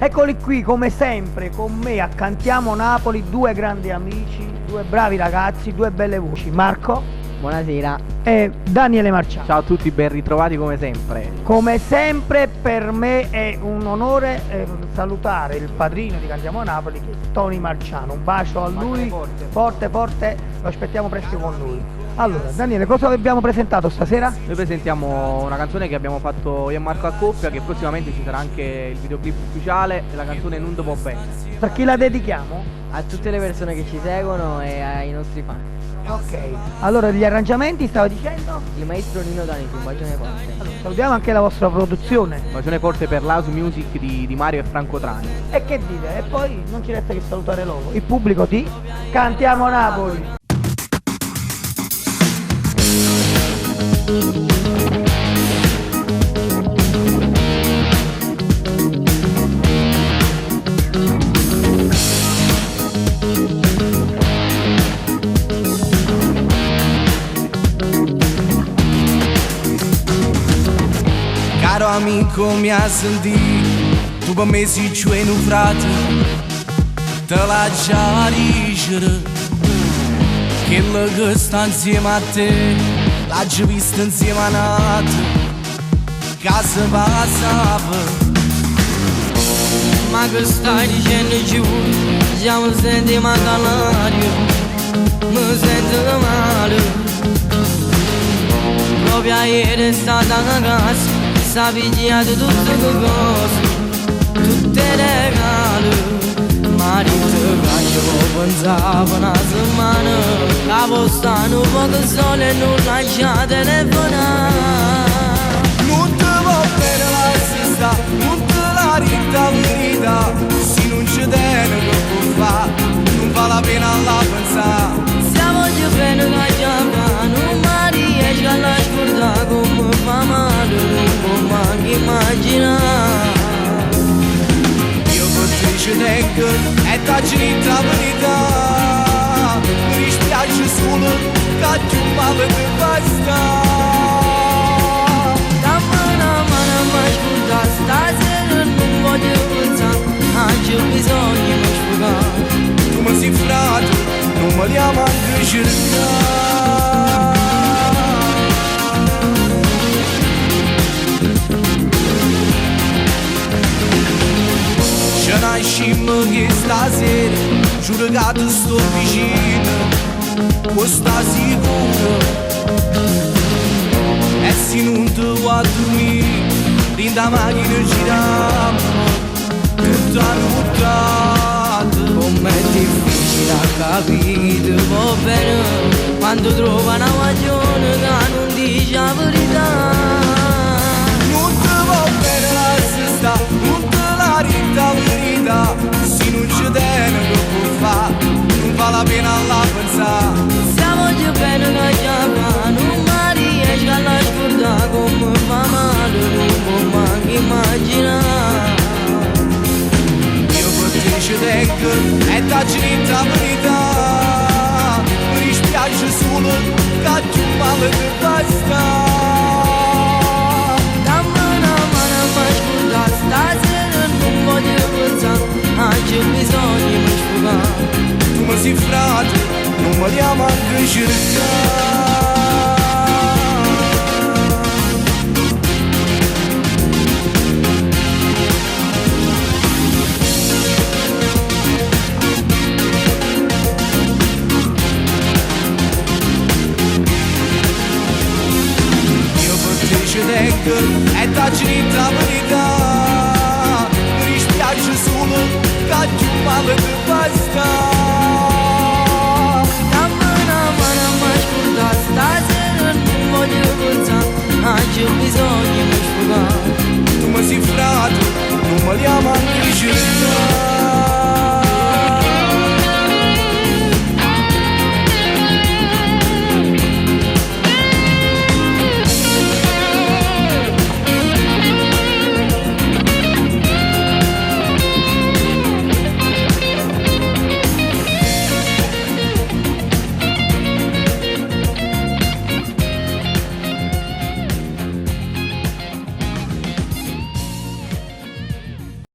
Eccoli qui come sempre con me a Cantiamo Napoli, due grandi amici, due bravi ragazzi, due belle voci, Marco. Buonasera. E Daniele Marciano. Ciao a tutti, ben ritrovati come sempre. Come sempre per me è un onore salutare il padrino di Cantiamo Napoli, che è Tony Marciano. Un bacio a lui, forte, lo aspettiamo presto con lui. Allora, Daniele, cosa abbiamo presentato stasera? Noi presentiamo una canzone che abbiamo fatto io e Marco a coppia, che prossimamente ci sarà anche il videoclip ufficiale della canzone Non Dopo Bene. Per chi la dedichiamo? A tutte le persone che ci seguono e ai nostri fan. Ok, allora gli arrangiamenti stavo dicendo? Il maestro Nino Danesi, un bacione forte. Allora, salutiamo anche la vostra produzione. Un bacione forte per l'House Music di Mario e Franco Trani. E che dite? E poi non ci resta che salutare loro, il pubblico di Cantiamo Napoli. Caro amico, mi ha sentito, tu per me sei cioè un frate, te la già dicere, quello che sta insieme a te, l'ha già visto insieme a Nat, casa passava. Ma che stai dicendo giù, siamo sentimentali, mi sento male. Proprio ieri è stata a casa, sta pigliato tutte le cose, tutte regale. Marito che io pensavo una settimana, la posta un po' che sole e non lascia telefonare. Non ti va bene la stessa, non te la rita verità, se non ci tiene che può fare, non vale la pena la pensare. Stiamo già bene che già non mi riesco a scordare come fa male, non può manco immaginare. Io per te ci tengo e t'aggi la verità, mi dispiace solo che tu male ti fai stare. Dammi una mano a mi scordare, stasera non voglio pensare, oggi ho bisogno di sfogare. Tu mi sei frato, non me li ha manco cercato. Ce nascimmo che stasera, giuro che ti sto vicino, può sta sicuro. E se non ti vuoi dormire, in da macchina giriamo, tutta nottata. Com'è difficile a capire, va bene, quando trova una guaglione che non dice la verità. Non ti va bene la stessa, non te la rita verità, se non ci tiene che può fare, non vale la pena la pensare. Stiamo già bene che già non mi riesco a scordare come fa male, non può manco immaginare. Io per te ci tengo e t'aggi la verità, mi dispiace solo che tu male ti fai stare. Dammi una mano a mi scordare, stasera non voglio pensare, oggi ho bisogno di sfogare. Tu mi sei frato, non me li ha manco cercato. E t'aggi la verità, mi dispiace solo che tu male ti fai stare. Dammi una mano a mi scordare, stasera non voglio pensare, oggi ho bisogno di sfogare. Tu mi sei frato, non me li ha manco cercato.